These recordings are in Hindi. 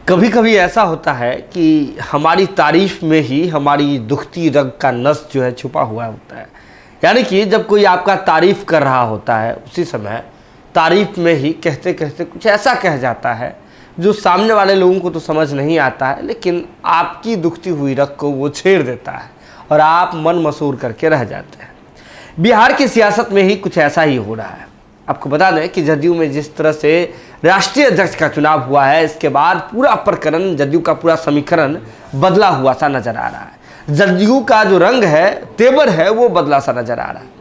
कभी कभी ऐसा होता है कि हमारी तारीफ में ही हमारी दुखती रग का नस जो है छुपा हुआ होता है। यानी कि जब कोई आपका तारीफ कर रहा होता है उसी समय तारीफ में ही कहते कहते कुछ ऐसा कह जाता है जो सामने वाले लोगों को तो समझ नहीं आता है, लेकिन आपकी दुखती हुई रग को वो छेड़ देता है और आप मन मसूर करके रह जाते हैं। बिहार की सियासत में ही कुछ ऐसा ही हो रहा है। आपको बता दें कि जदयू में जिस तरह से राष्ट्रीय अध्यक्ष का चुनाव हुआ है, इसके बाद पूरा प्रकरण, जदयू का पूरा समीकरण बदला हुआ सा नजर आ रहा है। जदयू का जो रंग है, तेवर है, वो बदला सा नजर आ रहा है।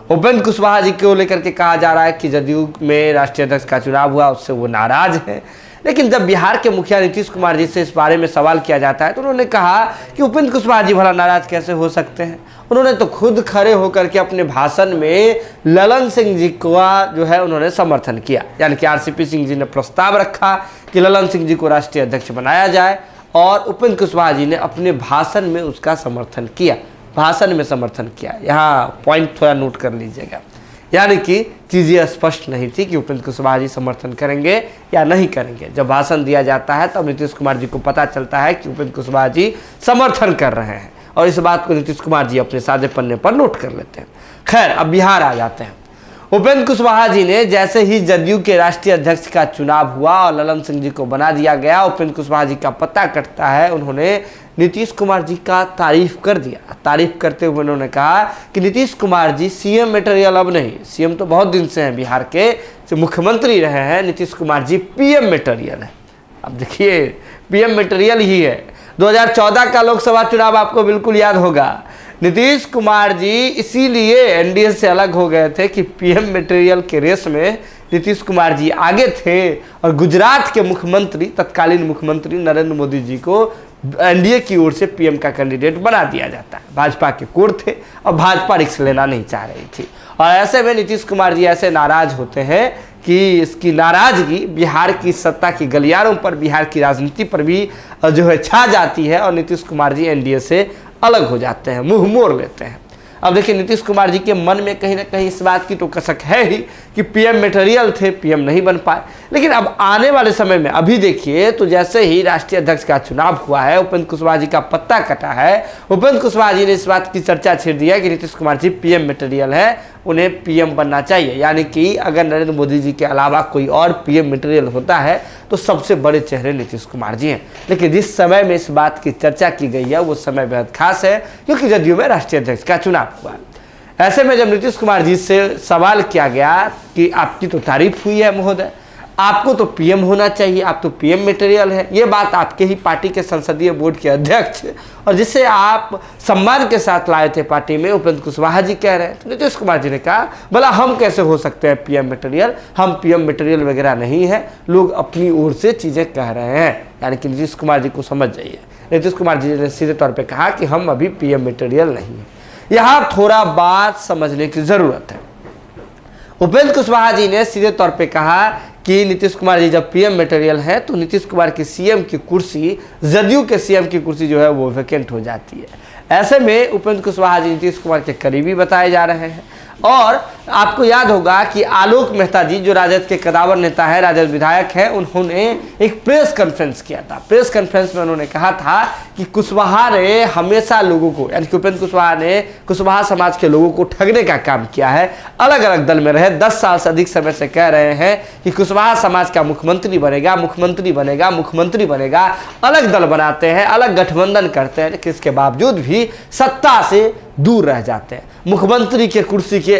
उपेंद्र कुशवाहा जी को लेकर के कहा जा रहा है कि जदयू में राष्ट्रीय अध्यक्ष का चुनाव हुआ, उससे वो नाराज हैं। लेकिन जब बिहार के मुखिया नीतीश कुमार जी से इस बारे में सवाल किया जाता है तो उन्होंने कहा कि उपेंद्र कुशवाहा जी भला नाराज कैसे हो सकते हैं। उन्होंने तो खुद खड़े होकर के अपने भाषण में ललन सिंह जी का जो है उन्होंने समर्थन किया। यानी कि आरसीपी सिंह जी ने प्रस्ताव रखा कि ललन सिंह जी को राष्ट्रीय अध्यक्ष बनाया जाए और उपेंद्र कुशवाहा जी ने अपने भाषण में उसका समर्थन किया। भाषण में समर्थन किया, यहाँ पॉइंट थोड़ा नोट कर लीजिएगा। यानी कि चीज़ें स्पष्ट नहीं थी कि उपेंद्र कुशवाहा जी समर्थन करेंगे या नहीं करेंगे। जब भाषण दिया जाता है तब नीतीश कुमार जी को पता चलता है कि उपेंद्र कुशवाहा जी समर्थन कर रहे हैं और इस बात को नीतीश कुमार जी अपने सादे पन्ने पर नोट कर लेते हैं। खैर, अब बिहार आ जाते हैं। उपेंद्र कुशवाहा जी ने जैसे ही जदयू के राष्ट्रीय अध्यक्ष का चुनाव हुआ और ललन सिंह जी को बना दिया गया, उपेंद्र कुशवाहा जी का पता कटता है। उन्होंने नीतीश कुमार जी का तारीफ कर दिया। तारीफ करते हुए उन्होंने कहा कि नीतीश कुमार जी सीएम मटेरियल अब नहीं, सीएम तो बहुत दिन से हैं, बिहार के जो मुख्यमंत्री रहे हैं, नीतीश कुमार जी पीएम मटेरियल है। अब देखिए, पीएम मटेरियल ही है। 2014 का लोकसभा चुनाव आपको बिल्कुल याद होगा। नीतीश कुमार जी इसीलिए एनडीए से अलग हो गए थे कि पीएम मटेरियल के रेस में नीतीश कुमार जी आगे थे और गुजरात के मुख्यमंत्री, तत्कालीन मुख्यमंत्री नरेंद्र मोदी जी को एनडीए की ओर से पीएम का कैंडिडेट बना दिया जाता है। भाजपा के कोर थे और भाजपा रिस्क लेना नहीं चाह रही थी और ऐसे में नीतीश कुमार जी ऐसे नाराज होते हैं कि इसकी नाराजगी बिहार की सत्ता की गलियारों पर, बिहार की राजनीति पर भी जो है छा जाती है और नीतीश कुमार जी एनडीए से अलग हो जाते हैं, मुंह मोड़ लेते हैं। अब देखिए, नीतीश कुमार जी के मन में कहीं ना कहीं इस बात की तो कसक है ही कि पीएम मटेरियल थे, पीएम नहीं बन पाए। लेकिन अब आने वाले समय में अभी देखिए तो जैसे ही राष्ट्रीय अध्यक्ष का चुनाव हुआ है, उपेंद्र कुशवाहा जी का पत्ता कटा है, उपेंद्र कुशवाहा जी ने इस बात की चर्चा छेड़ दी है कि नीतीश कुमार जी पीएम मटेरियल है, उन्हें पीएम बनना चाहिए। यानी कि अगर नरेंद्र मोदी जी के अलावा कोई और पीएम मटेरियल होता है तो सबसे बड़े चेहरे नीतीश कुमार जी हैं। लेकिन जिस समय में इस बात की चर्चा की गई है वो समय बेहद खास है, क्योंकि जदयू में राष्ट्रीय अध्यक्ष का चुनाव हुआ। ऐसे में जब नीतीश कुमार जी से सवाल किया गया कि आपकी तो तारीफ हुई है महोदय, आपको तो पीएम होना चाहिए, आप तो पीएम मटेरियल है, ये बात आपके ही पार्टी के संसदीय बोर्ड के अध्यक्ष और जिसे आप सम्मान के साथ लाए थे पार्टी में, उपेंद्र कुशवाहा जी कह रहे हैं। तो नीतीश कुमार जी ने कहा, भला हम कैसे हो सकते हैं पीएम मटेरियल, हम पीएम मटेरियल वगैरह नहीं है, लोग अपनी ओर से चीज़ें कह रहे हैं। यानी कि नीतीश कुमार जी को समझ जाइए, नीतीश कुमार जी ने सीधे तौर पर कहा कि हम अभी पीएम मटेरियल नहीं है। यहाँ थोड़ा बात समझने की जरूरत है। उपेंद्र कुशवाहा जी ने सीधे तौर पे कहा कि नीतीश कुमार जी जब पीएम मटेरियल है तो नीतीश कुमार की सीएम की कुर्सी, जदयू के सीएम की कुर्सी जो है वो वैकेंट हो जाती है। ऐसे में उपेंद्र कुशवाहा जी नीतीश कुमार के करीबी बताए जा रहे हैं। और आपको याद होगा कि आलोक मेहता जी, जो राजद के कदावर नेता है, राजद विधायक है, उन्होंने एक प्रेस कॉन्फ्रेंस किया था। प्रेस कॉन्फ्रेंस में उन्होंने कहा था कि कुशवाहा ने हमेशा लोगों को, यानी कि उपेंद्र कुशवाहा ने कुशवाहा समाज के लोगों को ठगने का काम किया है। अलग अलग दल में रहे 10 साल से अधिक समय से कह रहे हैं कि कुशवाहा समाज का मुख्यमंत्री बनेगा, मुख्यमंत्री बनेगा, मुख्यमंत्री बनेगा। अलग दल बनाते हैं, अलग गठबंधन करते हैं, लेकिन इसके बावजूद भी सत्ता से दूर रह जाते हैं, मुख्यमंत्री के कुर्सी के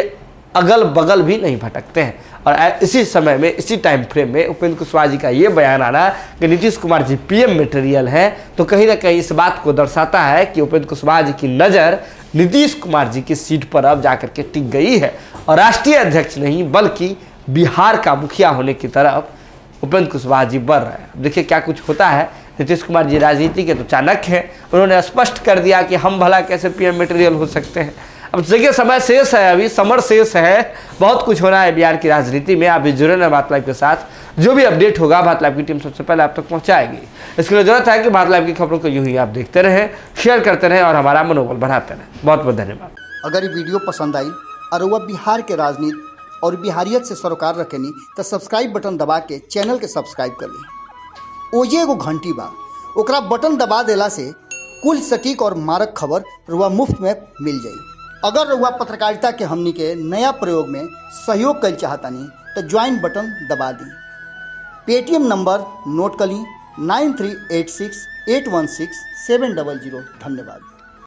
अगल बगल भी नहीं भटकते हैं। और इसी समय में, इसी टाइम फ्रेम में उपेंद्र कुशवाहा जी का ये बयान आना कि नीतीश कुमार जी पीएम मटेरियल हैं, तो कहीं ना कहीं इस बात को दर्शाता है कि उपेंद्र कुशवाहा जी की नज़र नीतीश कुमार जी की सीट पर अब जाकर के टिक गई है और राष्ट्रीय अध्यक्ष नहीं बल्कि बिहार का मुखिया होने की तरफ उपेंद्र कुशवाहा जी बढ़ रहे हैं। देखिए क्या कुछ होता है। नीतीश कुमार जी राजनीति के तो चाणक्य हैं, उन्होंने स्पष्ट कर दिया कि हम भला कैसे पीएम मटेरियल हो सकते हैं। अब देखिए, समय शेष है, अभी समर शेष है, बहुत कुछ होना है बिहार की राजनीति में। आप भी जुड़े रहें बात लाइव के साथ, जो भी अपडेट होगा भारत लाइव की टीम सबसे पहले आप तक पहुंचाएगी। इसके लिए जरूरत है कि भारत लाइव की खबरों को यूं ही आप देखते रहें, शेयर करते रहें और हमारा मनोबल बढ़ाते रहें। बहुत बहुत धन्यवाद। अगर ये वीडियो पसंद आई और वह बिहार के राजनीति और बिहारियत से सरोकार रखेनी तो सब्सक्राइब बटन दबा के चैनल के सब्सक्राइब कर ली। ओजे एगो घंटी बा, ओकरा बटन दबा देला से कुल सटीक और मारक खबर रुआ मुफ्त में मिल जाई। अगर रुआ पत्रकारिता के हमनी के नया प्रयोग में सहयोग कर चाहतानी तो ज्वाइन बटन दबा दी। पेटीएम नंबर नोट कर ली 9386816700। धन्यवाद।